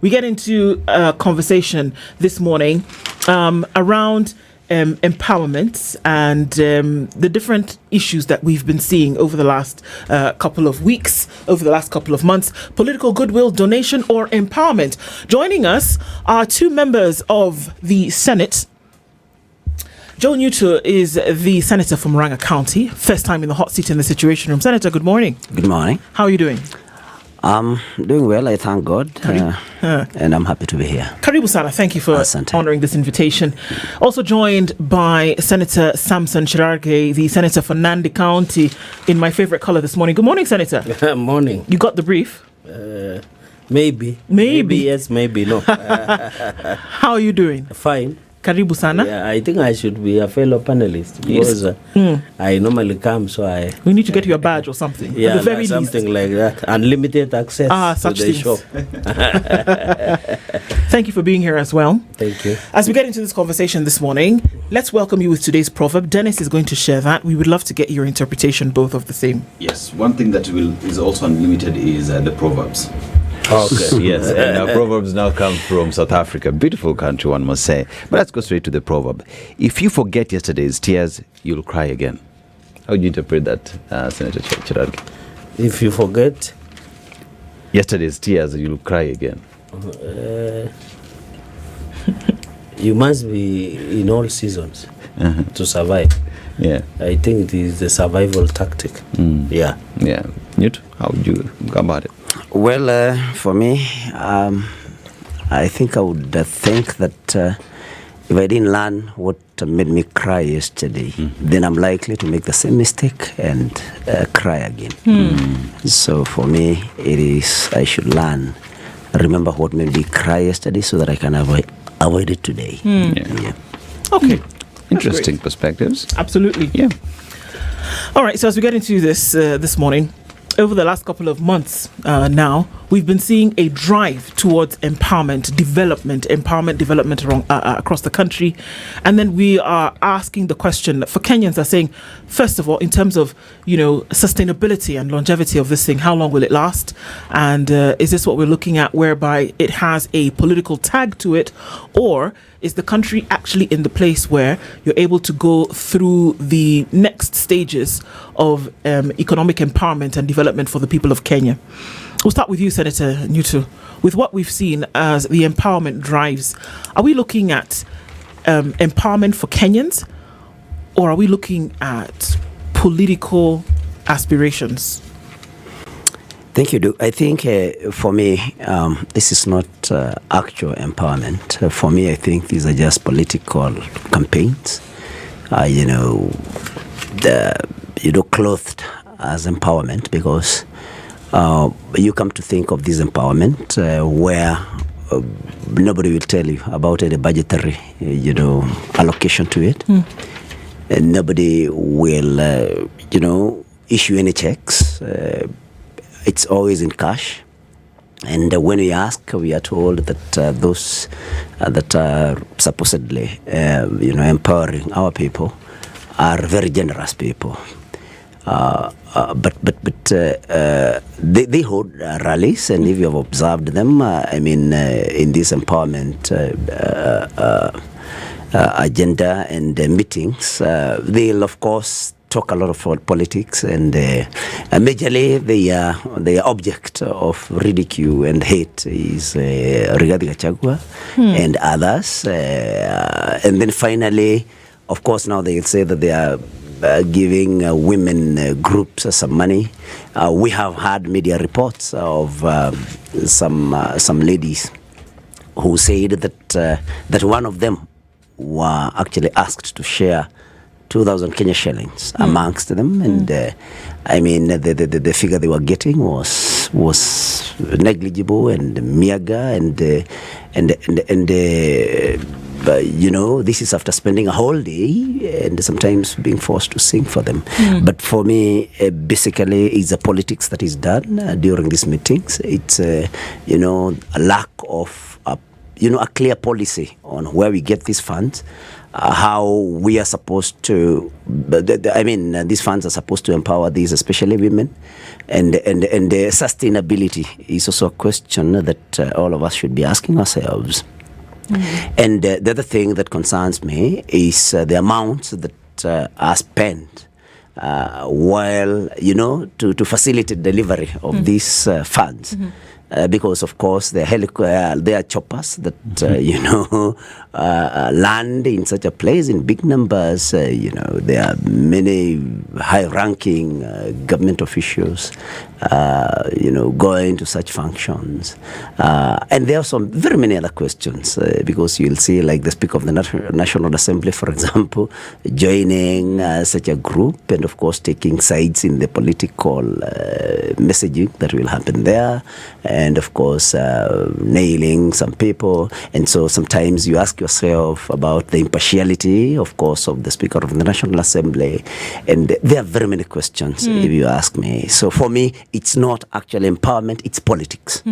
we get into a conversation this morning around empowerment and the different issues that we've been seeing over the last couple of weeks, over the last couple of months. Political goodwill, donation, or empowerment. Joining us are two members of the Senate. Joe Nyutu is the senator from Murang'a County, first time in the hot seat in the Situation Room. Senator, good morning. Good morning. How are you doing? Doing well, I thank God, and I'm happy to be here. Karibu Sana, thank you for honouring this invitation. Also joined by Senator Samson Cherargei, the senator for Nandi County, in my favourite colour this morning. Good morning, Senator. Morning. You got the brief? Maybe yes, maybe no. How are you doing? Fine. Karibu Sana. Yeah, I think I should be a fellow panelist because I normally come, so we need to get you a badge or something. Yeah, at the very something least. like that. Unlimited access such to the things. show. Thank you for being here as well. Thank you. As we get into this conversation this morning, let's welcome you with today's proverb. Dennis is going to share that. We would love to get your interpretation, both of the same. Yes, one thing that is also unlimited is the Proverbs. Okay. Yes, and our Proverbs now come from South Africa. Beautiful country, one must say. But let's go straight to the proverb. If you forget yesterday's tears, you'll cry again. How do you interpret that, Senator Cherargei? If you forget yesterday's tears, you'll cry again. You must be in all seasons to survive. Yeah, I think it is the survival tactic. Yeah. Nyutu, how would you go about it? Well, for me, I think I would think that if I didn't learn what made me cry yesterday, then I'm likely to make the same mistake and cry again. So for me, it is I should remember what made me cry yesterday so that I can avoid it today. Yeah. Okay. Interesting perspectives. Absolutely. Yeah. All right, so as we get into this morning, over the last couple of months now, we've been seeing a drive towards empowerment development across the country. And then we are asking the question for Kenyans are saying, first of all, in terms of, sustainability and longevity of this thing, how long will it last? And is this what we're looking at, whereby it has a political tag to it? Or is the country actually in the place where you're able to go through the next stages of economic empowerment and development for the people of Kenya? We'll start with you, Senator Nyutu. With what we've seen as the empowerment drives, are we looking at empowerment for Kenyans, or are we looking at political aspirations? Thank you, I think for me, this is not actual empowerment. For me, I think these are just political campaigns, clothed as empowerment, because you come to think of this empowerment where nobody will tell you about any budgetary, allocation to it. And nobody will, issue any checks. It's always in cash. And when we ask, we are told that those that are supposedly, empowering our people are very generous people. But they hold rallies, and if you have observed them, in this empowerment agenda and meetings, they'll of course talk a lot of politics, and majorly the object of ridicule and hate is Rigathi Gachagua and others, and then finally, of course, now they'll say that they are giving women groups some money. We have had media reports of some ladies who said that one of them were actually asked to share 2,000 Kenya shillings amongst them, and the figure they were getting was negligible and meager, and this is after spending a whole day and sometimes being forced to sing for them. But for me, basically, it's the politics that is done during these meetings. It's a lack of a clear policy on where we get these funds. how we are supposed to, these funds are supposed to empower these, especially women, and the sustainability is also a question that all of us should be asking ourselves. And the other thing that concerns me is the amounts that are spent while, to facilitate delivery of these funds. Because, of course, there are choppers that, land in such a place in big numbers. There are many high-ranking government officials, going to such functions. And there are some very many other questions, because you'll see, like the Speaker of the National Assembly, for example, joining such a group and, of course, taking sides in the political messaging that will happen there. And of course, nailing some people. And so sometimes you ask yourself about the impartiality, of course, of the Speaker of the National Assembly. And there are very many questions, if you ask me. So for me, it's not actually empowerment, it's politics.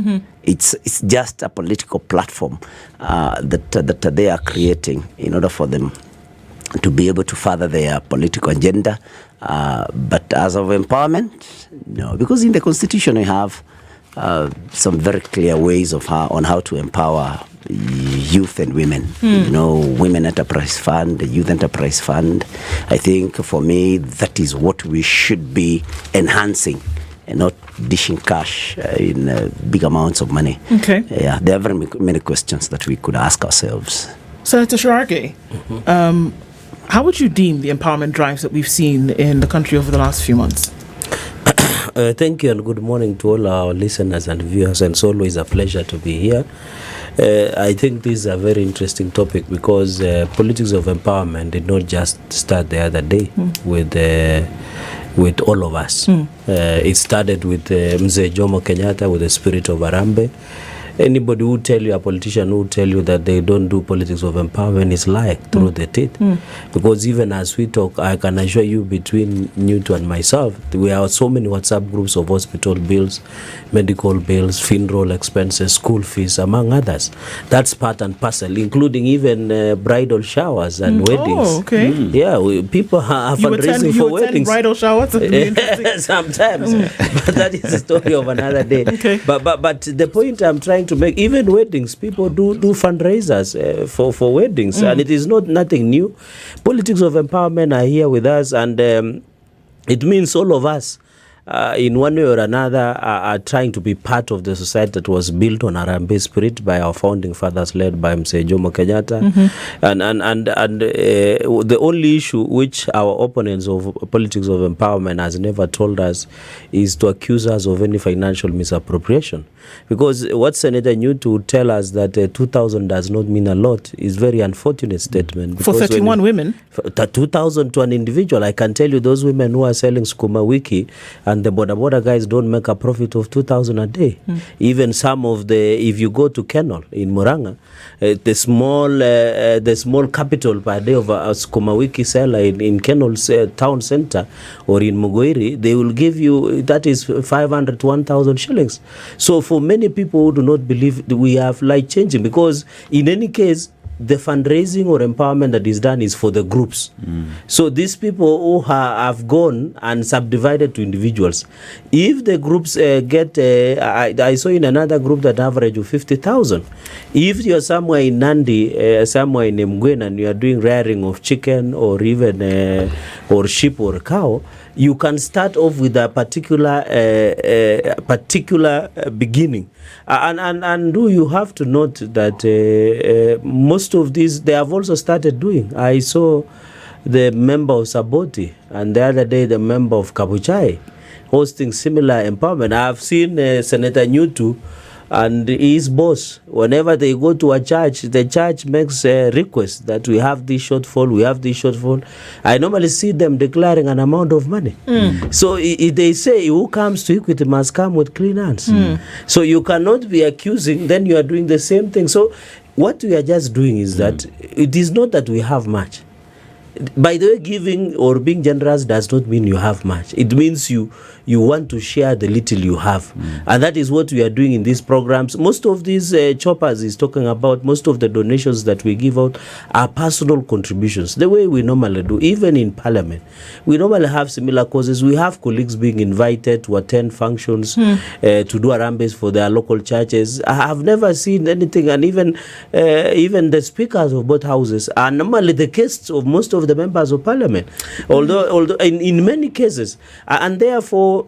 It's just a political platform that they are creating in order for them to be able to further their political agenda. But as of empowerment, no, because in the Constitution we have some very clear ways of on how to empower youth and women. Women Enterprise Fund, the Youth Enterprise Fund. I think for me that is what we should be enhancing and not dishing cash in big amounts of money. Okay. Yeah, there are very many questions that we could ask ourselves. Senator Cherargei, how would you deem the empowerment drives that we've seen in the country over the last few months? Thank you and good morning to all our listeners and viewers, and it's always a pleasure to be here. I think this is a very interesting topic because politics of empowerment did not just start the other day with all of us. It started with Mzee Jomo Kenyatta with the spirit of Harambee. Anybody who tell you, a politician who tell you that they don't do politics of empowerment is lying through the teeth. Because even as we talk, I can assure you, between Nyutu and myself, we have so many WhatsApp groups of hospital bills, medical bills, funeral expenses, school fees, among others. That's part and parcel, including even bridal showers and weddings. Oh, okay. Yeah, people are fundraising for weddings. Bridal showers? Sometimes. But that is a story of another day. Okay. But the point I'm trying to make, even weddings, people do fundraisers for weddings, and it is nothing new. Politics of empowerment are here with us, and it means all of us in one way or another are trying to be part of the society that was built on Harambee spirit by our founding fathers, led by Mzee Jomo Kenyatta. And the only issue which our opponents of politics of empowerment has never told us is to accuse us of any financial misappropriation. Because what Senator Nyutu would tell us that 2,000 does not mean a lot is very unfortunate statement. For 31 women? 2,000 to an individual. I can tell you those women who are selling Sukuma Wiki and the boda guys don't make a profit of 2,000 a day. Even some of if you go to Kennel in Murang'a, the small capital per day of a Sukuma Wiki seller in Kennel's town center or in Mugoiri, they will give you, that is 500 to 1,000 shillings. So for many people who do not believe that we have life changing, because in any case, the fundraising or empowerment that is done is for the groups. So these people who have gone and subdivided to individuals, if the groups get, I saw in another group that average of 50,000. If you're somewhere in Nandi, somewhere in Mgwen, and you are doing rearing of chicken or even or sheep or cow, you can start off with a particular beginning. And you have to note that most of these, they have also started doing. I saw the member of Saboti, and the other day the member of Kabuchai hosting similar empowerment. I have seen Senator Nyutu and his boss, whenever they go to a church, the church makes a request that we have this shortfall. I normally see them declaring an amount of money. So they say who comes to Equity must come with clean hands. So you cannot be accusing, then you are doing the same thing. So what we are just doing is that it is not that we have much. by the way, giving or being generous does not mean you have much. It means you want to share the little you have. And that is what we are doing in these programs. Most of these choppers is talking about, most of the donations that we give out are personal contributions, the way we normally do. Even in Parliament, we normally have similar causes. We have colleagues being invited to attend functions, to do Harambees for their local churches. I have never seen anything, and even the speakers of both houses are normally the guests of most of the members of Parliament, although in many cases, and therefore.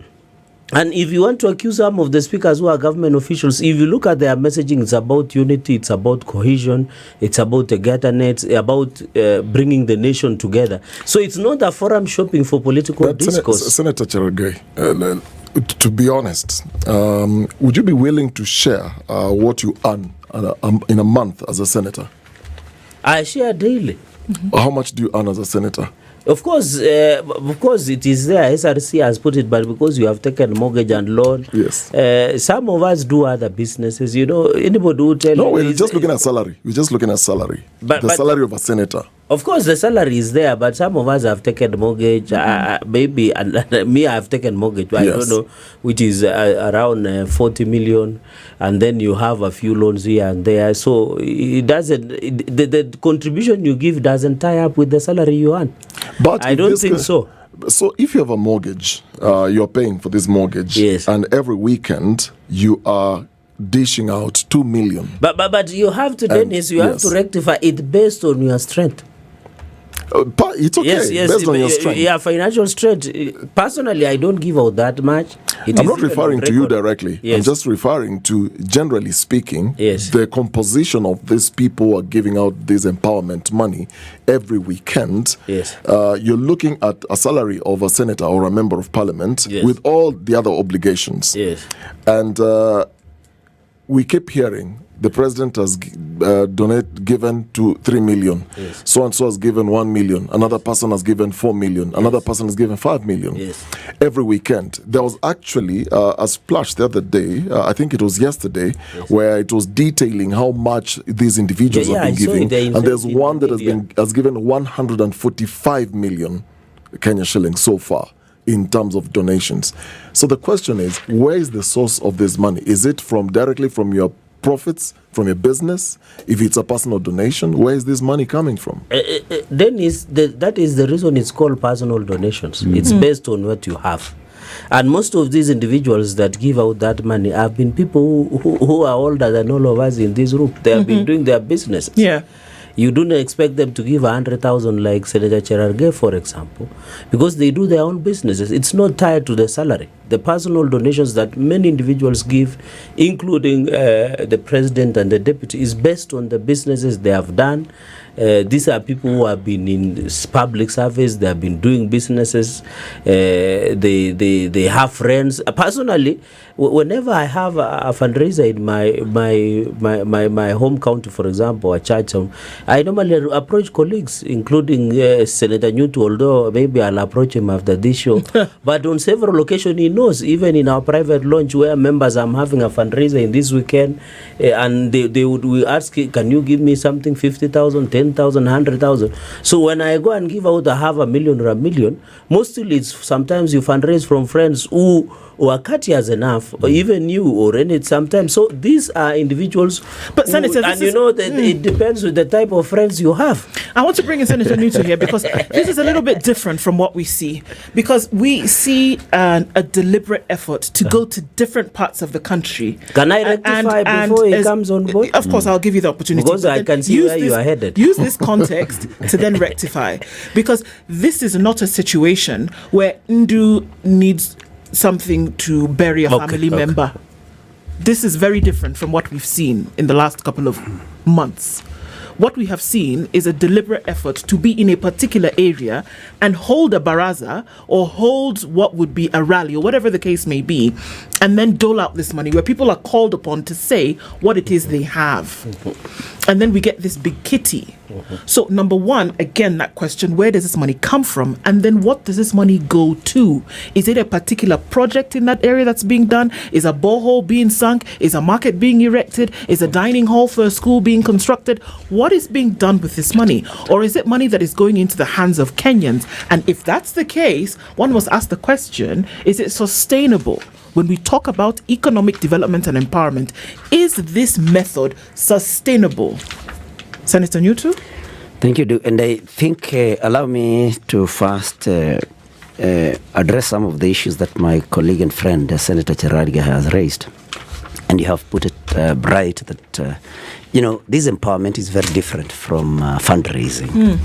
And if you want to accuse some of the speakers who are government officials, if you look at their messaging, it's about unity, it's about cohesion, it's about togetherness, about bringing the nation together. So it's not a forum shopping for political discourse. Senator Cherargei, to be honest, would you be willing to share what you earn in a month as a senator? I share daily. How much do you earn as a senator? Of course, it is there. SRC has put it, but because you have taken mortgage and loan, yes. Some of us do other businesses. You know, anybody who tell no, we're just looking at salary. We're just looking at salary. But salary of a senator. Of course, the salary is there, but some of us have taken mortgage. Maybe me, I have taken mortgage. I don't know, which is around 40 million, and then you have a few loans here and there. So it doesn't. The contribution you give doesn't tie up with the salary you earn. But I don't think so. So if you have a mortgage, you're paying for this mortgage, yes, and every weekend you are dishing out 2 million. But you have to, Dennis, you have to rectify it based on your strength. It's okay, yes, based on your strength. Yeah, financial strength. Personally, I don't give out that much. I'm not referring to you directly. Yes. I'm just referring to, generally speaking, yes, the composition of these people who are giving out this empowerment money every weekend. Yes. You're looking at a salary of a senator or a member of parliament, yes, with all the other obligations. Yes. And we keep hearing the president has given to 3 million. Yes. So and so has given 1 million. Another person has given 4 million. Yes. Another person has given 5 million. Yes. Every weekend. There was actually a splash the other day, I think it was yesterday, yes, where it was detailing how much these individuals have been giving. And there's one that has given 145 million Kenya shillings so far in terms of donations. So the question is, where is the source of this money? Is it directly from your profits, from your business? If it's a personal donation, where is this money coming from? Then that is the reason it's called personal donations. It's based on what you have. And most of these individuals that give out that money have been people who are older than all of us in this room. They have been doing their business. Yeah. You don't expect them to give 100,000 like Senator Cherargei, for example, because they do their own businesses. It's not tied to the salary. The personal donations that many individuals give, including the president and the deputy, is based on the businesses they have done. These are people who have been in public service. They have been doing businesses. They have friends. Personally, whenever I have a fundraiser in my home county, for example, a church home, I normally approach colleagues, including Senator Nyutu, although maybe I'll approach him after this show. But on several occasions, he knows, even in our private launch where members, I'm having a fundraiser in this weekend, and they would ask, can you give me something, 50,000, 10,000, 100,000? So when I go and give out a half a million or a million, mostly it's sometimes you fundraise from friends who are courteous enough, or even you, or any sometimes. So these are individuals. But Senator, it depends with the type of friends you have. I want to bring in Senator Nyutu here because this is a little bit different from what we see, because we see a deliberate effort to go to different parts of the country. Can I rectify before he comes on board? Of course, I'll give you the opportunity. Because I can see where you are headed. Use this context to then rectify, because this is not a situation where Ndu needs something to bury a family member. This is very different from what we've seen in the last couple of months. What we have seen is a deliberate effort to be in a particular area and hold a baraza or hold what would be a rally or whatever the case may be, and then dole out this money where people are called upon to say what it is they have. And then we get this big kitty. So number one, again, that question, where does this money come from? And then what does this money go to? Is it a particular project in that area that's being done? Is a borehole being sunk? Is a market being erected? Is a dining hall for a school being constructed? what is being done with this money? Or is it money that is going into the hands of Kenyans? And if that's the case, one must ask the question, is it sustainable? When we talk about economic development and empowerment, is this method sustainable? Senator Nyutu? Thank you, and I think allow me to first address some of the issues that my colleague and friend, Senator Cherargei, has raised. And you have put it bright that, this empowerment is very different from fundraising.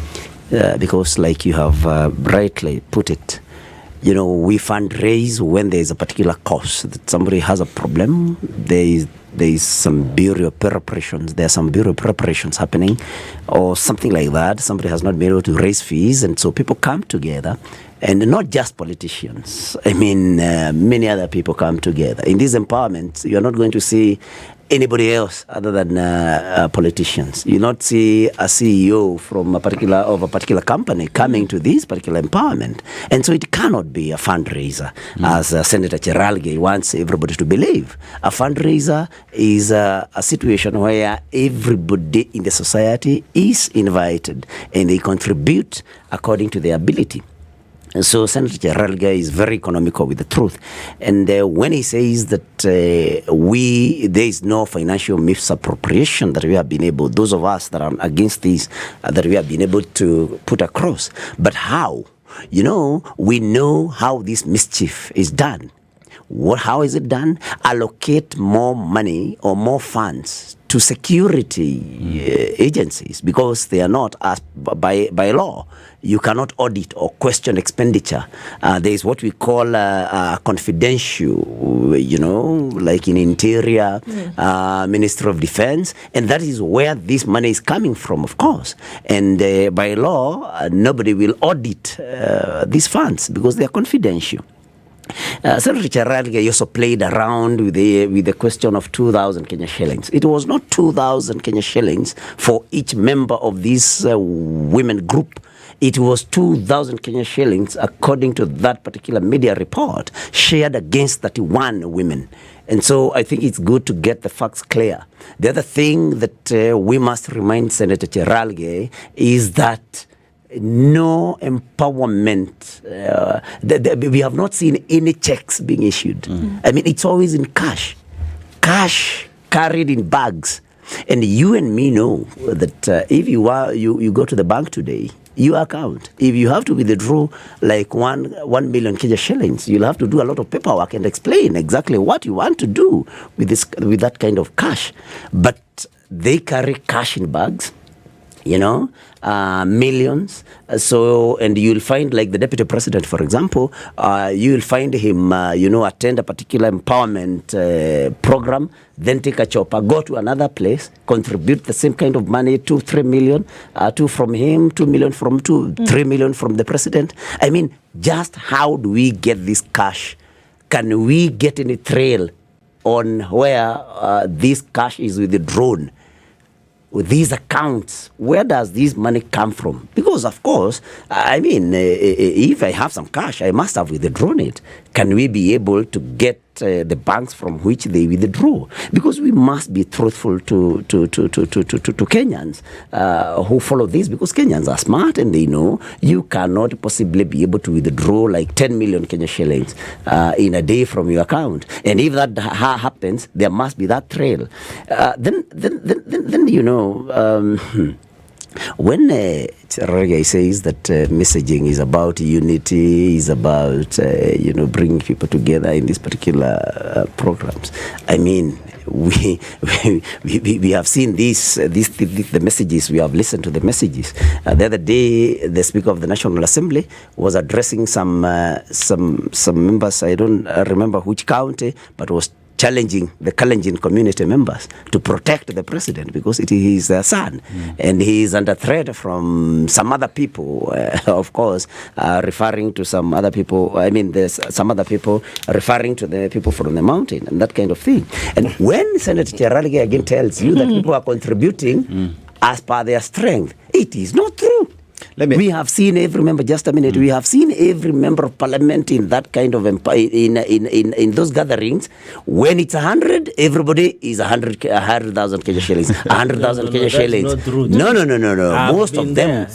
Because like you have brightly put it, we fundraise when there is a particular cause, that somebody has a problem, there is some bureau preparations, there are some bureau preparations happening, or something like that. Somebody has not been able to raise fees, and so people come together, and not just politicians. Many other people come together. In this empowerment, you're not going to see anybody else other than politicians. You not see a CEO from a particular company coming to this particular empowerment. And so it cannot be a fundraiser, as Senator Cherargei wants everybody to believe. A fundraiser is a situation where everybody in the society is invited and they contribute according to their ability. And so Senator Cherargei is very economical with the truth. And when he says that there is no financial misappropriation that we have been able, those of us that are against this, that we have been able to put across. But how? We know how this mischief is done. How is it done? Allocate more money or more funds to security agencies, because they are not, as by law, you cannot audit or question expenditure. There is what we call confidential, like in Interior, Ministry of Defense, and that is where this money is coming from, of course. And by law, nobody will audit these funds because they are confidential. Senator Cherargei also played around with the question of 2,000 Kenya shillings. It was not 2,000 Kenya shillings for each member of this women group. It was 2,000 Kenya shillings, according to that particular media report, shared against 31 women. And so I think it's good to get the facts clear. The other thing that we must remind Senator Cherargei is that no empowerment, we have not seen any checks being issued. It's always in cash carried in bags. And you and me know that if you go to the bank today, you account. If you have to withdraw like 1 million Kenya shillings, you'll have to do a lot of paperwork and explain exactly what you want to do with that kind of cash. But they carry cash in bags. Millions. And you'll find, like the deputy president, for example, you'll find him, attend a particular empowerment program, then take a chopper, go to another place, contribute the same kind of money, 2-3 million, 2 from him, 2 million from 3 million from the president. Just how do we get this cash? Can we get any trail on where this cash is withdrawn? With these accounts, where does this money come from? Because, of course, if I have some cash, I must have withdrawn it. Can we be able to get the banks from which they withdraw? Because we must be truthful to Kenyans who follow this, because Kenyans are smart and they know you cannot possibly be able to withdraw like 10 million Kenya shillings in a day from your account. And if that happens, there must be that trail. Then when Cherargei says that messaging is about unity, is about bringing people together in these particular programs, we have seen the messages. We have listened to the messages. The other day, the Speaker of the National Assembly was addressing some members. I don't remember which county, but was challenging the Kalenjin community members to protect the president because it is their son. And he is under threat from some other people, of course, referring to some other people. There's some other people referring to the people from the mountain and that kind of thing. And when Senator Cherargei again tells you that people are contributing as per their strength, it is not true. We have seen every member, just a minute, we have seen every member of parliament in that kind of, in those gatherings. When it's 100, everybody is 100,000 Kenya shillings, 100,000 Kenya shillings. No. Most of them,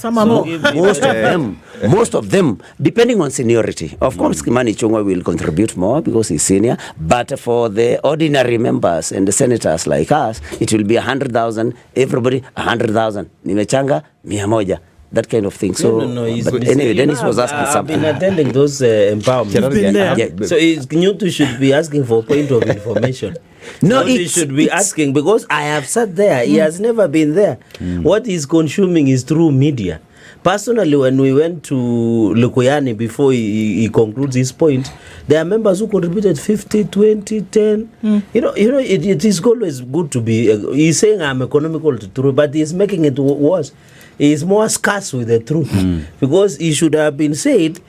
most of them, depending on seniority. Of course, Kimani Ichung'wah will contribute more because he's senior, but for the ordinary members and the senators like us, it will be 100,000, everybody 100,000. Nimechanga 100. That kind of thing. So, but anyway, Dennis was asking something. I've been attending those empowerments. So Nyutu should be asking for point of information. No, he should be asking, because I have sat there. He has never been there. What he's consuming is through media. Personally, when we went to Lukuyani before he concludes his point, there are members who contributed 50, 20, 10. It is always good to be. He's saying I'm economical to truth, but he's making it worse. He's more scarce with the truth, because he should have been said.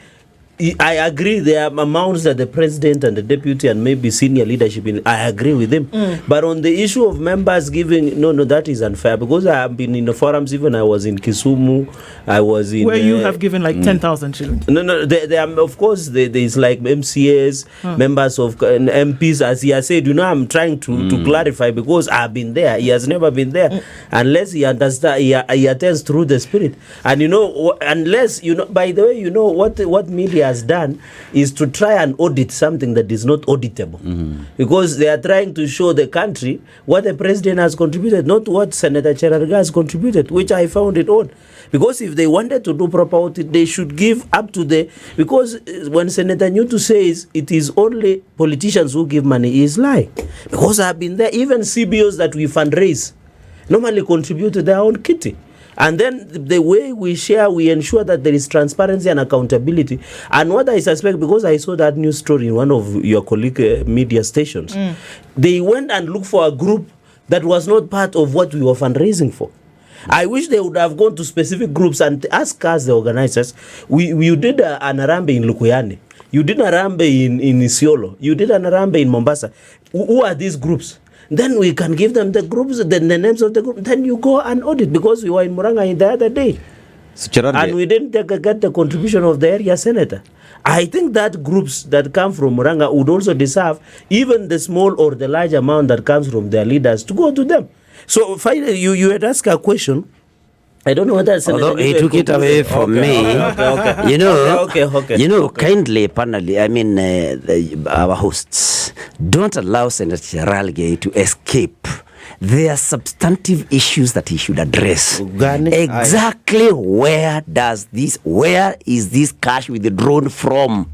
I agree there are amounts that the president and the deputy and maybe senior leadership I agree with him. But on the issue of members giving, no, that is unfair, because I have been in the forums. Even I was in Kisumu, I was in where you have given like 10,000 shillings. No, there are, of course there is like MCAs, members of MPs, as he has said. I'm trying to clarify, because I have been there. He has never been there unless he understands. He attends through the spirit, and unless by the way, what media has done is to try and audit something that is not auditable, because they are trying to show the country what the president has contributed, not what Senator Cherargei has contributed, which I found it odd. Because if they wanted to do proper audit, they should give up to because when Senator Nyutu says it is only politicians who give money, he is lying. Because I have been there. Even CBOs that we fundraise normally contribute to their own kitty. And then the way we share, we ensure that there is transparency and accountability. And what I suspect, because I saw that news story in one of your colleague media stations, they went and looked for a group that was not part of what we were fundraising for. I wish they would have gone to specific groups and asked us, the organizers. You did an Harambee in Lukuyani. You did an Harambee in Isiolo. You did an Harambee in Mombasa. Who are these groups? Then we can give them the groups, the names of the group. Then you go and audit, because we were in Murang'a the other day. And we didn't get the contribution of the area senator. I think that groups that come from Murang'a would also deserve even the small or the large amount that comes from their leaders to go to them. So finally, you had asked a question. I don't know whether although he took it away from me. Okay. Kindly, panel, our hosts, don't allow Senator Cherargei to escape. There are substantive issues that he should address. Exactly where is this cash withdrawn from?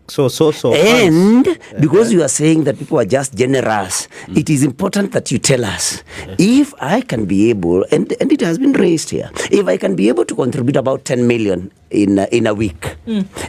And because you are saying that people are just generous, it is important that you tell us. If I can be able, and it has been raised here, if I can be able to contribute about 10 million in a week,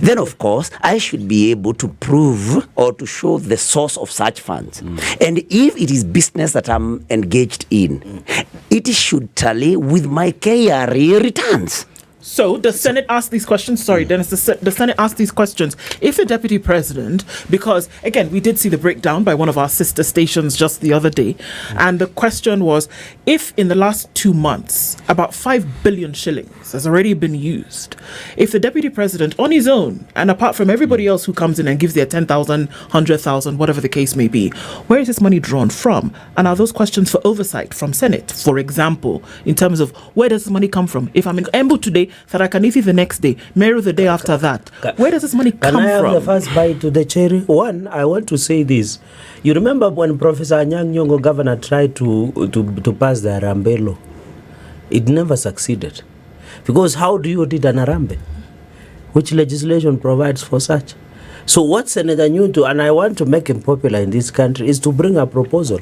then of course I should be able to prove or to show the source of such funds. And if it is business that I'm engaged in, it should tally with my KRA returns. So the Senate asked these questions. Sorry, Dennis. The Senate asked these questions. If the deputy president, because again, we did see the breakdown by one of our sister stations just the other day, and the question was, if in the last 2 months about 5 billion shillings has already been used, if the deputy president on his own, and apart from everybody else who comes in and gives their 10,000, 100,000, whatever the case may be, where is this money drawn from? And are those questions for oversight from Senate, for example, in terms of where does this money come from? If I'm in Embu today, Tharakanithi the next day, Meru the day after that. Where does this money come from? Can I have the first bite to the cherry? One, I want to say this. You remember when Professor Anyang' Nyong'o, governor, tried to pass the Harambee law? It never succeeded. Because how do you audit an Harambee? Which legislation provides for such? So what Senator Nyutu, and I want to make him popular in this country, is to bring a proposal,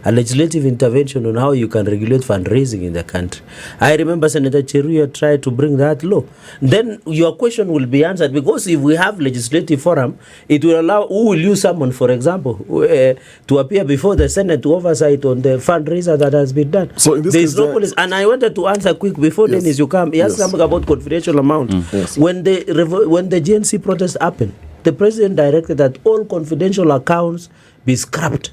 a legislative intervention on how you can regulate fundraising in the country. I remember Senator Cheruiyot tried to bring that law. Then your question will be answered, because if we have legislative forum, it will allow, who will use someone, for example, to appear before the Senate to oversight on the fundraiser that has been done. So in this case, no policy. And I wanted to answer quick before Dennis, you come. He asked something about confidential amount. When the GNC protest happened, the president directed that all confidential accounts be scrapped.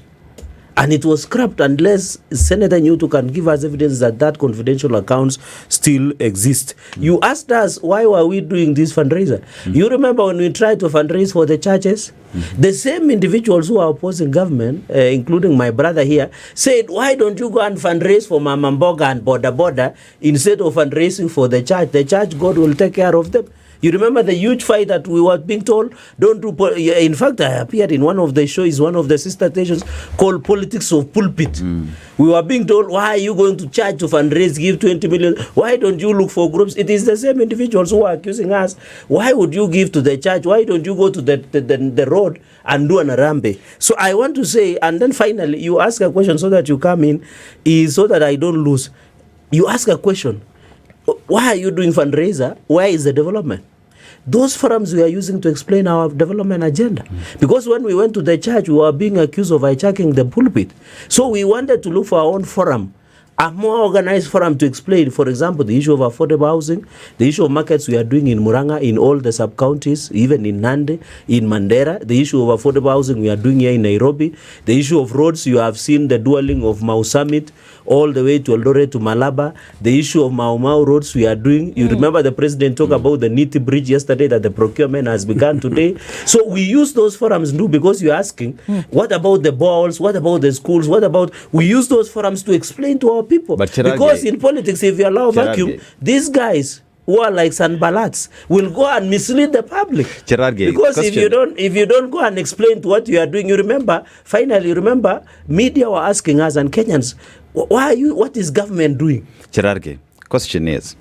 And it was scrapped unless Senator Nyutu can give us evidence that confidential accounts still exist. You asked us, why were we doing this fundraiser? You remember when we tried to fundraise for the churches? The same individuals who are opposing government, including my brother here, said, why don't you go and fundraise for Mama Mboga and Boda instead of fundraising for the church? The church, God will take care of them. You remember the huge fight that we were being told, don't do, in fact, I appeared in one of the shows, one of the sister stations called Politics of Pulpit. We were being told, why are you going to church to fundraise, give 20 million? Why don't you look for groups? It is the same individuals who are accusing us. Why would you give to the church? Why don't you go to the road and do an Harambee? So I want to say, and then finally, you ask a question so that you come in, is so that I don't lose. You ask a question, why are you doing fundraiser? Where is the development? Those forums we are using to explain our development agenda. Because when we went to the church, we were being accused of hijacking the pulpit. So we wanted to look for our own forum, a more organized forum to explain, for example, the issue of affordable housing, the issue of markets we are doing in Murang'a, in all the sub-counties, even in Nandi, in Mandera, the issue of affordable housing we are doing here in Nairobi, the issue of roads, you have seen the dualling of Mau Summit, all the way to Eldoret to Malaba, the issue of Mau Mau roads we are doing. You remember the president talked about the Nyutu bridge yesterday that the procurement has begun today. So we use those forums because you're asking, what about the balls? What about the schools? We use those forums to explain to our people. But because in politics, if you allow vacuum, these guys who are like Sanbalats will go and mislead the public. Cherargei, because question. if you don't go and explain to what you are doing, you remember, media were asking us and Kenyans, what is government doing? Cherargei, question is,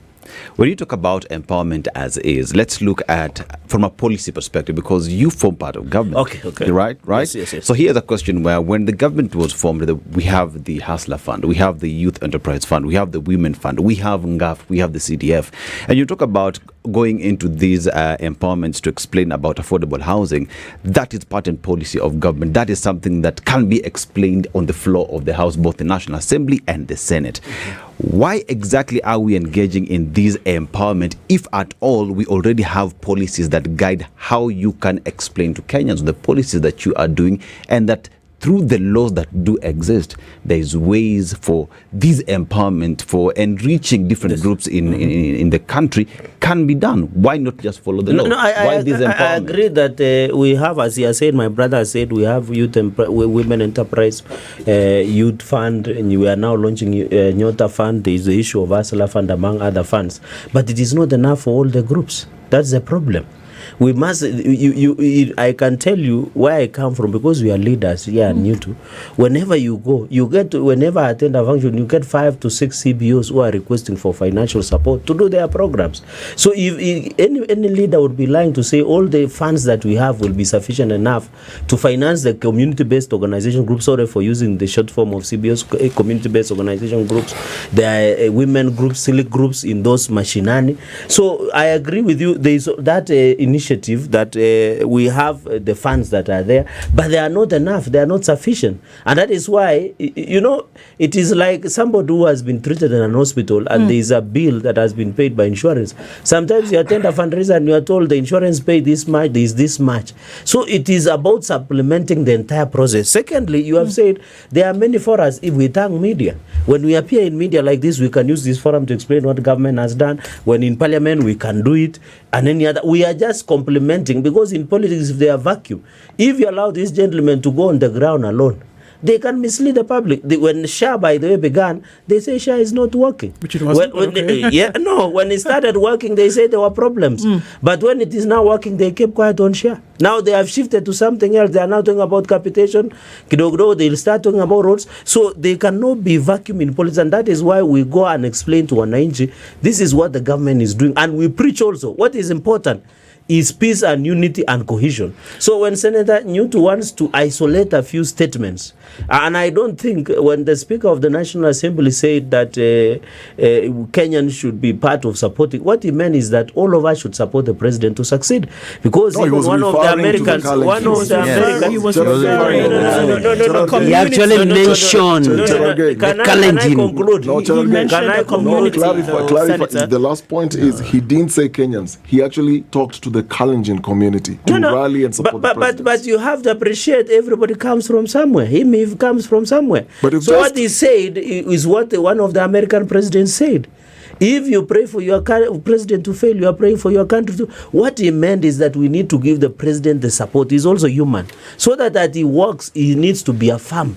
when you talk about empowerment as is, let's look at from a policy perspective, because you form part of government. Okay. Right? Yes. So here's a question where when the government was formed, we have the Hustler Fund, we have the Youth Enterprise Fund, we have the Women Fund, we have NGAF, we have the CDF. And you talk about going into these empowerments to explain about affordable housing. That is part and policy of government. That is something that can be explained on the floor of the House, both the National Assembly and the Senate. Why exactly are we engaging in these empowerment if at all we already have policies that guide how you can explain to Kenyans the policies that you are doing, and that through the laws that do exist, there is ways for this empowerment, for enriching different groups in the country can be done. Why not just follow the law? I agree that we have, as he has said, my brother has said, we have Women Enterprise Youth Fund, and we are now launching Nyota Fund. There is the issue of Hustler Fund, among other funds. But it is not enough for all the groups. That's the problem. We must, I can tell you where I come from, because we are leaders here at Nyutu. Whenever you go, whenever I attend a function, you get 5 to 6 CBOs who are requesting for financial support to do their programs. So if any leader would be lying to say all the funds that we have will be sufficient enough to finance the community-based organization groups, sorry for using the short form of CBOs, community-based organization groups, there are women groups, select groups in those machinani. So I agree with you, there is that initiative that we have the funds that are there, but they are not enough, they are not sufficient. And that is why, it is like somebody who has been treated in an hospital and there is a bill that has been paid by insurance. Sometimes you attend a fundraiser and you are told the insurance paid this much, there is this much. So it is about supplementing the entire process. Secondly, you have said there are many forums. If we thank media, when we appear in media like this, we can use this forum to explain what government has done. When in parliament, we can do it. And any other, we are just complementing, because in politics, if they are vacuum, if you allow these gentlemen to go on the ground alone, they can mislead the public. When SHA, by the way, began, they say SHA is not working. Which it wasn't. When it started working, they said there were problems. But when it is now working, they kept quiet on SHA. Now they have shifted to something else. They are now talking about capitation. Kidogo, they'll start talking about roads. So they cannot be vacuum in politics. And that is why we go and explain to Wananchi, this is what the government is doing. And we preach also. What is important is peace and unity and cohesion. So when Senator Nyutu wants to isolate a few statements, and I don't think when the Speaker of the National Assembly said that Kenyans should be part of supporting, what he meant is that all of us should support the president to succeed. Because even one of the Americans, he actually mentioned the Kalenjin. Clarify. The last point is he didn't say Kenyans. He actually talked to the the Kalenjin community to rally and support the president. But you have to appreciate everybody comes from somewhere. He comes from somewhere. So what he said is what one of the American presidents said. If you pray for your president to fail, you are praying for your country to. What he meant is that we need to give the president the support. He's also human. So that he works, he needs to be affirmed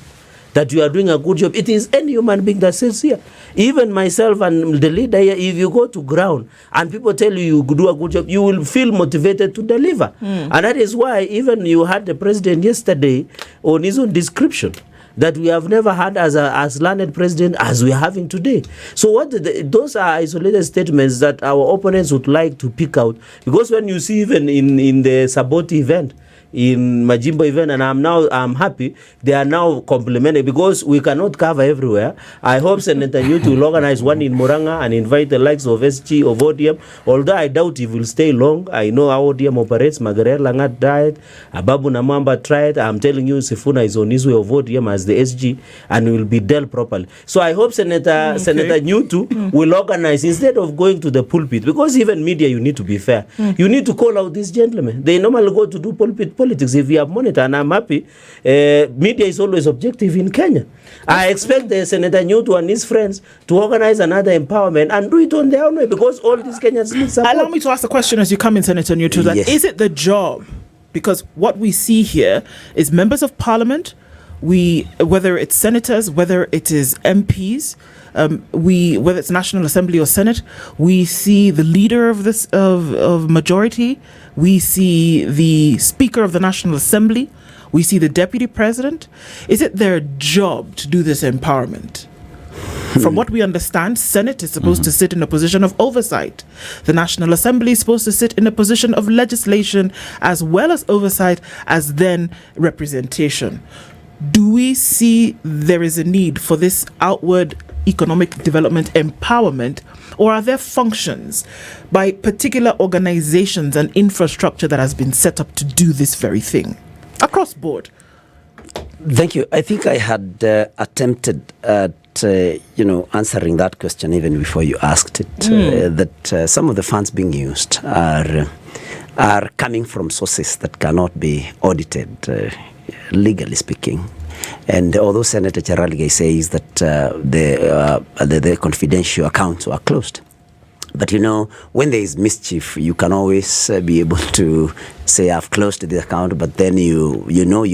that you are doing a good job. It is any human being that says here. Even myself and the leader here, if you go to ground and people tell you do a good job, you will feel motivated to deliver. And that is why even you had the president yesterday on his own description that we have never had as learned president as we are having today. So those are isolated statements that our opponents would like to pick out, because when you see even in the Saboti event, in Majimbo event, and I'm happy they are now complimenting, because we cannot cover everywhere. I hope Senator Nyutu will organize one in Murang'a and invite the likes of SG, of ODM, although I doubt he will stay long. I know how ODM operates. Margaret Langat died, Ababu Namamba tried. I'm telling you, Sifuna is on his way of ODM as the SG and will be dealt properly. So I hope Senator Nyutu will organize, instead of going to the pulpit, because even media, you need to be fair. You need to call out these gentlemen. They normally go to do pulpit politics. If we have monitor, and I'm happy, media is always objective in Kenya. I expect the Senator Nyutu and his friends to organize another empowerment and do it on their own way, because all these Kenyans need support. Allow me to ask the question as you come in, Senator Nyutu, that is it the job? Because what we see here is members of parliament, whether it's senators, whether it is MPs, whether it's National Assembly or Senate, we see the leader of this of majority, we see the Speaker of the National Assembly, we see the Deputy President. Is it their job to do this empowerment? From what we understand, Senate is supposed to sit in a position of oversight. The National Assembly is supposed to sit in a position of legislation as well as oversight, as then representation. Do we see there is a need for this outward economic development empowerment, or are there functions by particular organizations and infrastructure that has been set up to do this very thing across board? Thank you. I think I had attempted at answering that question even before you asked it, that some of the funds being used are coming from sources that cannot be audited, legally speaking. And although Senator Cherargei says that the confidential accounts are closed, but when there is mischief, you can always be able to say, I've closed the account, but then you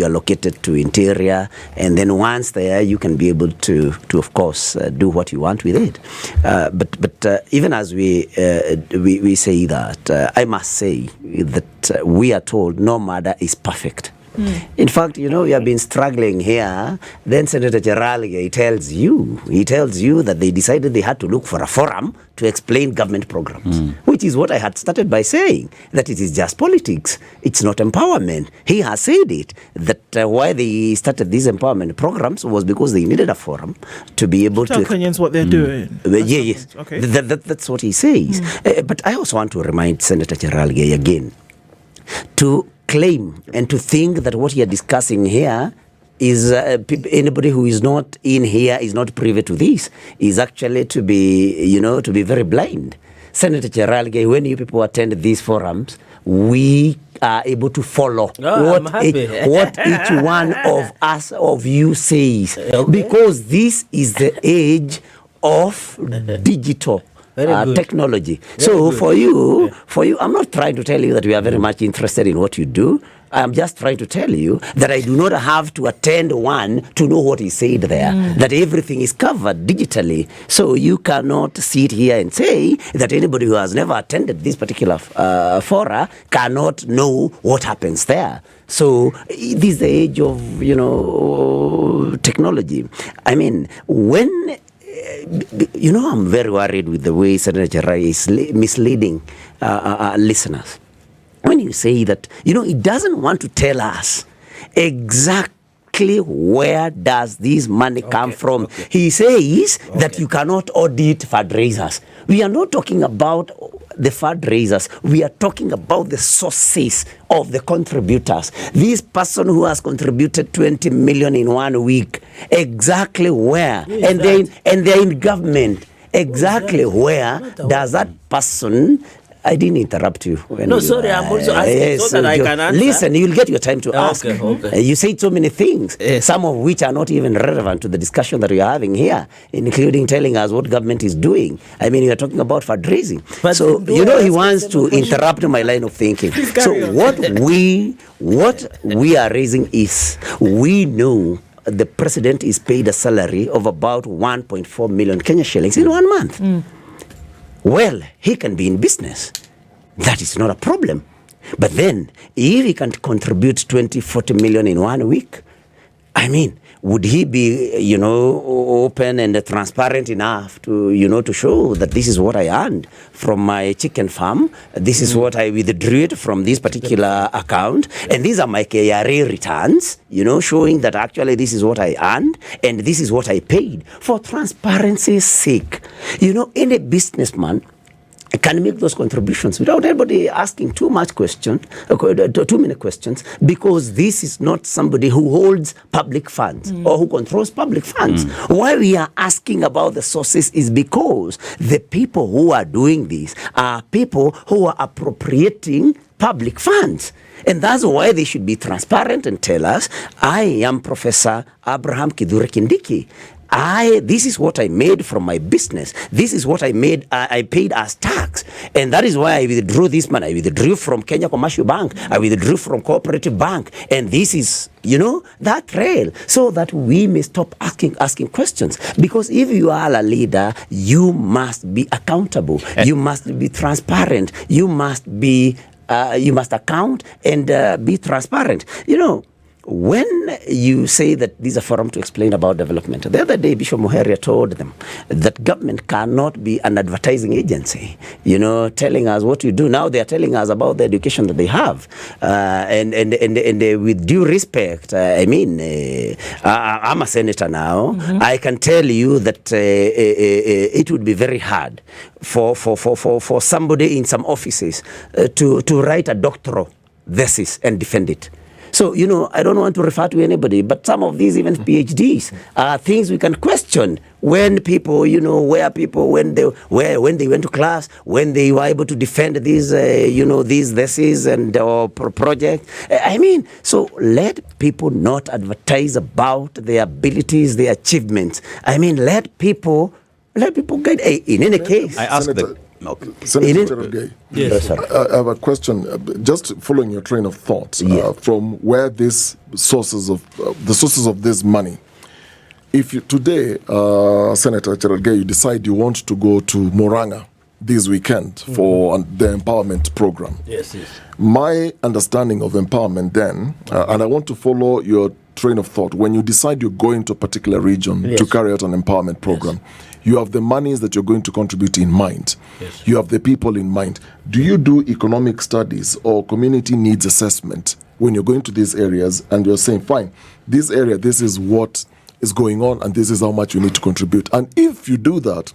are located to Interior, and then once there, you can be able to of course, do what you want with it. But even as we say that, I must say that we are told no matter is perfect. In fact, we have been struggling here. Then Senator Cherargei tells you that they decided they had to look for a forum to explain government programs, which is what I had started by saying, that it is just politics. It's not empowerment. He has said it, that why they started these empowerment programs was because they needed a forum to be able to... Tell Kenyans what they're doing. Yes. Okay. That's what he says. But I also want to remind Senator Cherargei again to claim and to think that what you are discussing here is anybody who is not in here is not privy to this, is actually to be very blind. Senator Cherargei, when you people attend these forums, we are able to follow what each one of you says, because this is the age of digital technology. So for you, I'm not trying to tell you that we are very much interested in what you do. I'm just trying to tell you that I do not have to attend one to know what is said there, that everything is covered digitally. So you cannot sit here and say that anybody who has never attended this particular fora cannot know what happens there. So this is the age of, technology. I mean, when... I'm very worried with the way Senator Cherargei is misleading listeners. When you say that, it doesn't want to tell us exactly where does this money come from. He says that you cannot audit fundraisers. We are not talking about the fundraisers. We are talking about the sources of the contributors. This person who has contributed 20 million in 1 week, exactly where? And they're in government. Exactly where does that person I didn't interrupt you. No, sorry, I'm also asking so that I can answer. Listen, you'll get your time to ask. Okay. You said so many things, some of which are not even relevant to the discussion that we are having here, including telling us what government is doing. I mean, you are talking about fundraising. But so, he wants to interrupt my line of thinking. So what we are raising is, we know the president is paid a salary of about 1.4 million Kenya shillings in 1 month. Well, he can be in business. That is not a problem. But then, if he can contribute 20, 40 million in 1 week, I mean, would he be, open and transparent enough to, to show that this is what I earned from my chicken farm, this is what I withdrew it from this particular account, and these are my KRA returns, showing that actually this is what I earned, and this is what I paid, for transparency's sake. Any businessman can make those contributions without anybody asking too many questions, because this is not somebody who holds public funds or who controls public funds. Why we are asking about the sources is because the people who are doing this are people who are appropriating public funds. And that's why they should be transparent and tell us, I am Professor Abraham Kidhure Kindiki. This is what I made from my business. This is what I made, I paid as tax. And that is why I withdrew this money. I withdrew from Kenya Commercial Bank. I withdrew from Cooperative Bank. And this is, that trail. So that we may stop asking questions. Because if you are a leader, you must be accountable. You must be transparent. You must account and be transparent. When you say that this is a forum to explain about development, the other day Bishop Muheria told them that government cannot be an advertising agency, telling us what you do. Now they are telling us about the education that they have. And with due respect, I'm a senator now. I can tell you that it would be very hard for somebody in some offices to write a doctoral thesis and defend it. So, I don't want to refer to anybody, but some of these, even PhDs, are things we can question when people, where people, when they went to class, when they were able to defend these, these theses and projects. So let people not advertise about their abilities, their achievements. Let people guide. In any case, I ask Senator Cherargei, yes, sir. I have a question, just following your train of thought, from where these sources of this money. If you, today, Senator Cherargei, you decide you want to go to Murang'a this weekend for the empowerment program. Yes. My understanding of empowerment then, and I want to follow your train of thought, when you decide you're going to a particular region to carry out an empowerment program, you have the monies that you're going to contribute in mind. Yes. You have the people in mind. Do you do economic studies or community needs assessment when you're going to these areas and you're saying, fine, this area, this is what is going on and this is how much you need to contribute? And if you do that,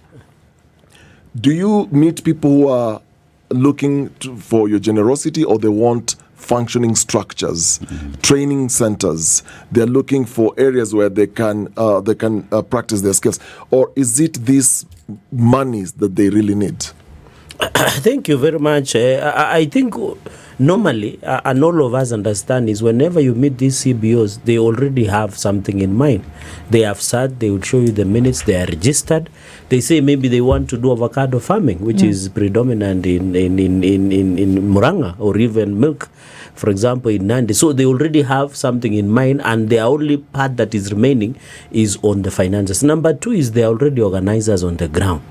do you meet people who are looking for your generosity, or they want functioning structures, training centers? They're looking for areas where they can practice their skills, or is it these monies that they really need? Thank you very much. I think normally, and all of us understand, is whenever you meet these CBOs, they already have something in mind. They have sat, they would show you the minutes, they are registered. They say maybe they want to do avocado farming, which is predominant in Murang'a, or even milk, for example, in Nandi. So they already have something in mind, and the only part that is remaining is on the finances. Number two is they are already organizers on the ground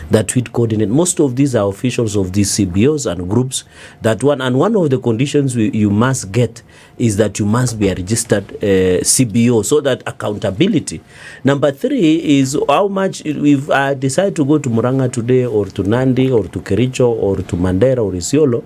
that would coordinate. Most of these are officials of these CBOs and groups. One of the conditions you must get is that you must be a registered CBO, so that accountability. Number three is how much, if I decide to go to Murang'a today, or to Nandi, or to Kericho, or to Mandera, or Isiolo,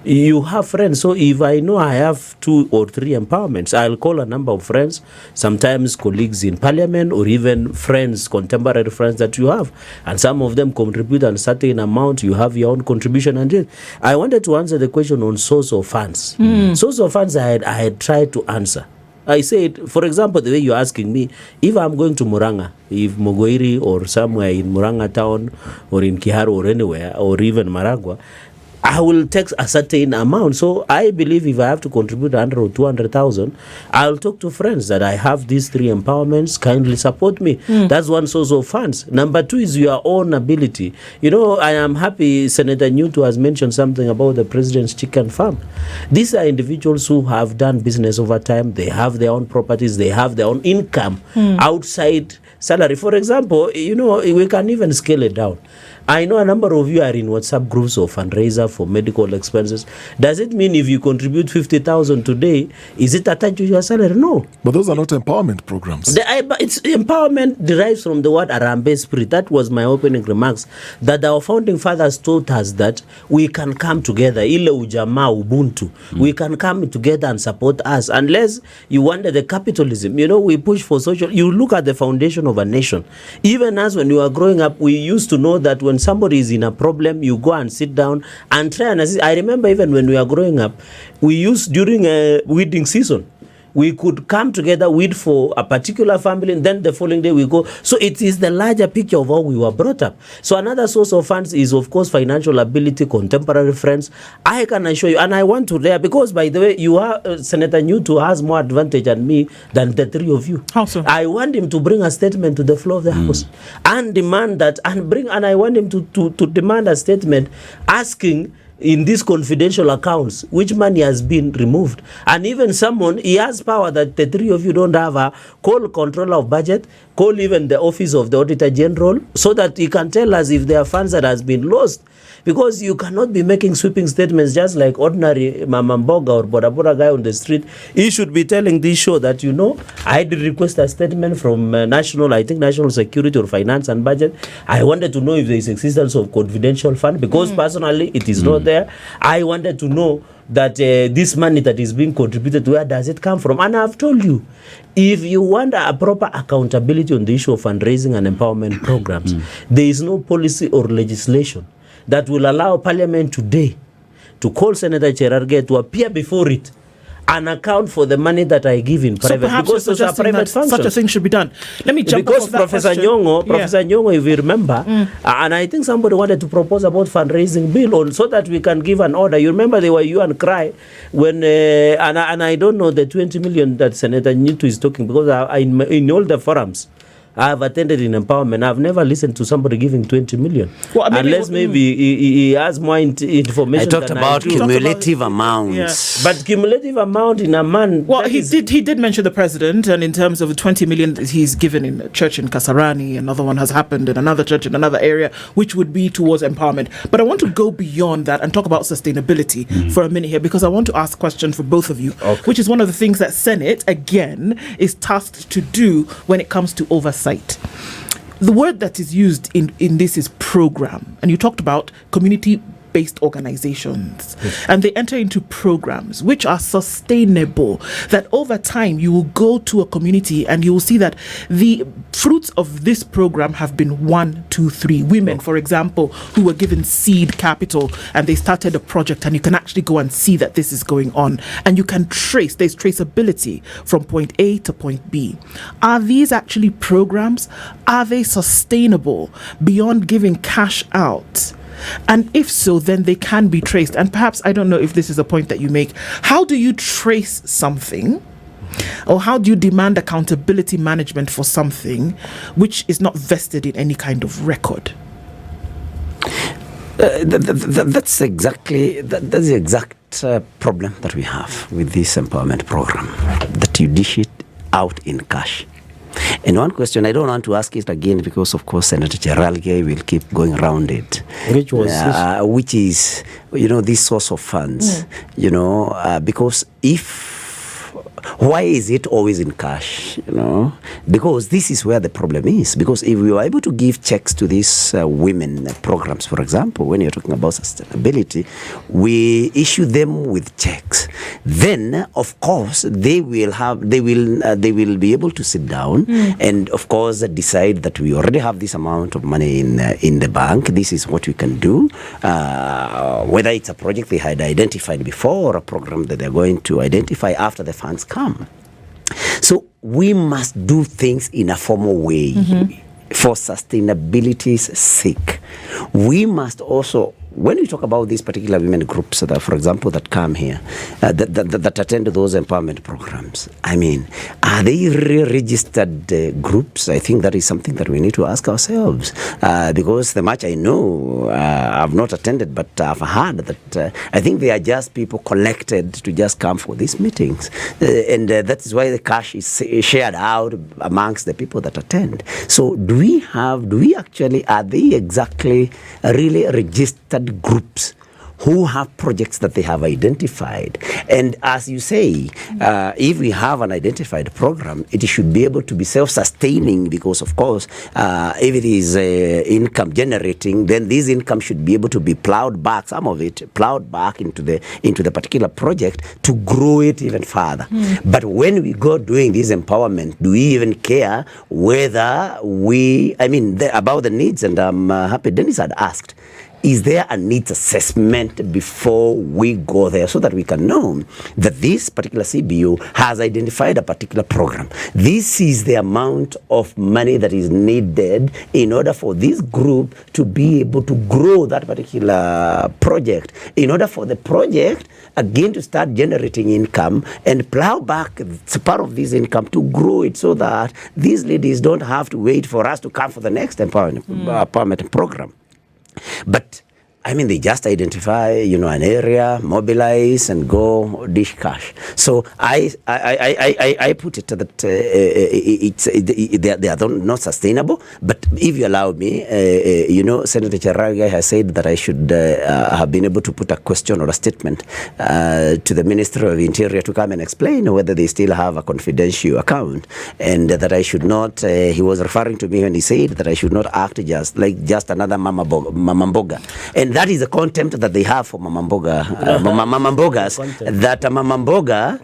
you have friends. So if I know I have 2 or 3 empowerments, I'll call a number of friends, sometimes colleagues in parliament, or even friends, contemporary friends that you have, and some of them contribute a certain amount. You have your own contribution. And I wanted to answer the question on source of funds. Source of funds, I had tried to answer. I said, for example, the way you're asking me, if I'm going to Murang'a, if Mogoiri or somewhere in Murang'a town, or in Kiharu, or anywhere, or even Maragua, I will take a certain amount. So I believe if I have to contribute 100 or 200,000, I'll talk to friends that I have these 3 empowerments, kindly support me. That's one source of funds. Number 2 is your own ability. You know, I am happy Senator Nyutu has mentioned something about the president's chicken farm. These are individuals who have done business over time. They have their own properties. They have their own income outside salary. For example, you know, we can even scale it down. I know a number of you are in WhatsApp groups of fundraiser for medical expenses. Does it mean if you contribute 50,000 today, is it attached to your salary? No. But those are not empowerment programs. It's empowerment derives from the word Harambee spirit. That was my opening remarks. That our founding fathers taught us that we can come together. Ile ujamaa ubuntu. We can come together and support us. Unless you wonder the capitalism. You know, we push for social. You look at the foundation of a nation. Even as when you were growing up, we used to know that when somebody is in a problem, you go and sit down and try and assist. I remember even when we were growing up, we used during a weeding season, we could come together, weed for a particular family, and then the following day we go. So it is the larger picture of how we were brought up. So another source of funds is, of course, financial ability, contemporary friends. I can assure you, and I want to there, because by the way, you are Senator Nyutu has more advantage than me than the 3 of you. How so? I want him to bring a statement to the floor of the House and demand that, and I want him to demand a statement asking in these confidential accounts which money has been removed, and even someone, he has power that the 3 of you don't have. Call controller of budget, call even the office of the auditor general, so that he can tell us if there are funds that has been lost. Because you cannot be making sweeping statements just like ordinary Mama Mboga or Boda guy on the street. He should be telling this show that, you know, I did request a statement from national security or finance and budget. I wanted to know if there is existence of confidential fund, because personally it is not there. I wanted to know that this money that is being contributed, where does it come from? And I've told you, if you want a proper accountability on the issue of fundraising and empowerment programs, there is no policy or legislation that will allow Parliament today to call Senator Cherargei to appear before it and account for the money that I give in private, because those are private functions. Such a thing should be done. Let me jump because Professor Nyongo, if you remember, and I think somebody wanted to propose about fundraising bill so that we can give an order. You remember they were you and cry when and I don't know the 20 million that Senator Nyutu is talking, because in all the forums I have attended in empowerment, I've never listened to somebody giving 20 million. Well, unless maybe he has more information. I talked about cumulative amounts. Yeah. But cumulative amount in a man. Well, he did mention the president, and in terms of the 20 million that he's given in a church in Kasarani, another one has happened in another church in another area, which would be towards empowerment. But I want to go beyond that and talk about sustainability for a minute here, because I want to ask a question for both of you, which is one of the things that Senate, again, is tasked to do when it comes to oversight. The word that is used in this is program, and you talked about community-based organizations, and they enter into programs which are sustainable, that over time you will go to a community and you will see that the fruits of this program have been 1, 2, 3. Women, for example, who were given seed capital and they started a project, and you can actually go and see that this is going on, and you can there's traceability from point A to point B. Are these actually programs? Are they sustainable beyond giving cash out? And if so, then they can be traced. And perhaps, I don't know if this is a point that you make, how do you trace something, or how do you demand accountability management for something which is not vested in any kind of record? That's the exact problem that we have with this empowerment program, that you dish it out in cash. And one question, I don't want to ask it again, because of course Senator Cherargei will keep going around it. Which was which is, this source of funds, because why is it always in cash? Because this is where the problem is. Because if we were able to give checks to these women programs, for example, when you're talking about sustainability, we issue them with checks. Then, of course, they will be able to sit down and, of course, decide that we already have this amount of money in the bank. This is what we can do. Whether it's a project they had identified before or a program that they're going to identify after the funds come. So we must do things in a formal way for sustainability's sake. We must also when we talk about these particular women groups that, for example, that come here, that attend those empowerment programs, I mean, are they registered groups? I think that is something that we need to ask ourselves, because the much I know, I've not attended, but I've heard that I think they are just people collected to just come for these meetings, and that is why the cash is shared out amongst the people that attend. So are they exactly really registered groups who have projects that they have identified? And as you say, if we have an identified program, it should be able to be self-sustaining, because of course, if it is income generating, then this income should be able to be plowed back, some of it plowed back into the particular project to grow it even further. But when we go doing this empowerment, do we even care whether about the needs? And I'm happy Dennis had asked, is there a needs assessment before we go there, so that we can know that this particular CBO has identified a particular program? This is the amount of money that is needed in order for this group to be able to grow that particular project, in order for the project again to start generating income and plow back part of this income to grow it, so that these ladies don't have to wait for us to come for the next empowerment program. But I mean, they just identify, an area, mobilize, and go dish cash. So I put it that they are not sustainable. But if you allow me, Senator Cherargei has said that I should have been able to put a question or a statement to the Ministry of Interior to come and explain whether they still have a confidential account, and that I should not. He was referring to me when he said that I should not act just another Mama Mboga. And that is the contempt that they have for Mama Mbogas. That Mama Mboga,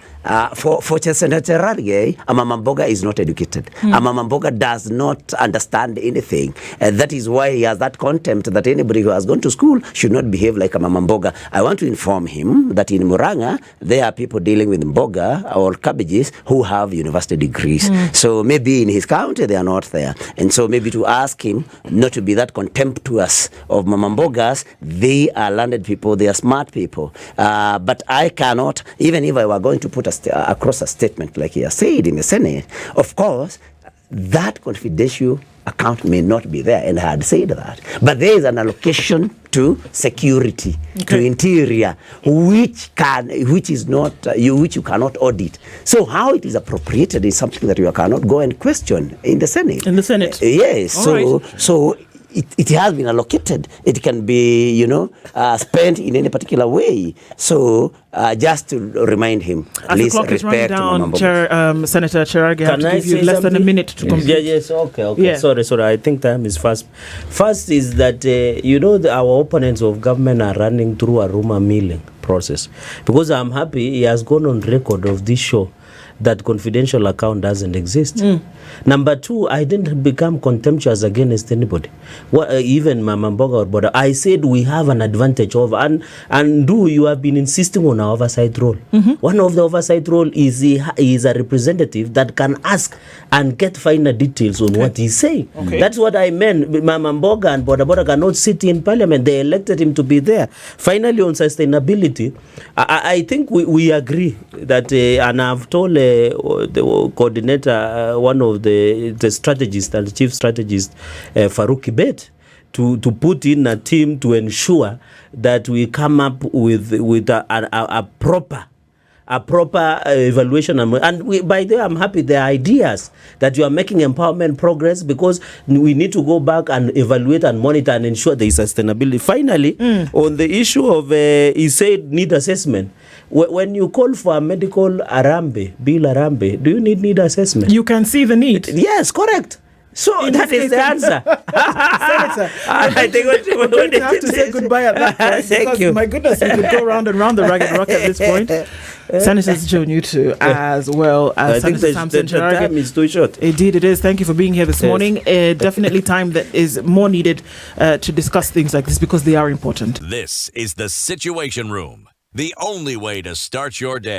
for Senator Cherargei, a Mama Mboga is not educated. A Mama Mboga does not understand anything. That is why he has that contempt that anybody who has gone to school should not behave like a Mama Mboga. I want to inform him that in Murang'a, there are people dealing with mboga or cabbages who have university degrees. So maybe in his county, they are not there. And so maybe to ask him not to be that contemptuous of Mama Mbogas. They are learned people, they are smart people. But I cannot, even if I were going to put across a statement like he has said in the Senate, of course, that confidential account may not be there, and I had said that. But there is an allocation to security, to interior, which you cannot audit. So how it is appropriated is something that you cannot go and question in the Senate. In the Senate? Yes. So it has been allocated. It can be, spent in any particular way. So just to remind him, as the clock is running down, Senator Cherargei, I have to give you less than a minute to complete. Yes, okay. Yeah. Sorry. I think time is fast. First is that, our opponents of government are running through a rumor milling process. Because I'm happy he has gone on record of this show that confidential account doesn't exist. Number two, I didn't become contemptuous against anybody. Even Mama Mboga or Boda. I said we have an advantage over, and you have been insisting on our oversight role. One of the oversight role is he is a representative that can ask and get finer details on what he's saying. That's what I meant. Mama Mboga and Boda cannot sit in parliament. They elected him to be there. Finally, on sustainability, I think we agree that, and I've told the coordinator, one of the strategists and the chief strategist, Farouk Kibet, to put in a team to ensure that we come up with a proper evaluation. By the way, I'm happy the ideas that you are making empowerment progress, because we need to go back and evaluate and monitor and ensure there is sustainability. Finally, on the issue of, he said, need assessment. When you call for a medical Harambee, do you need assessment? You can see the need. Yes, correct. So that is the answer. Senator, I think we're going to have to say goodbye at that point. Thank you. My goodness, we could go round and round the ragged rock at this point. Senator Nyutu, as well as Senator Samson. The time is too short. Indeed, it is. Thank you for being here this morning. Definitely time that is more needed to discuss things like this, because they are important. This is the Situation Room, the only way to start your day.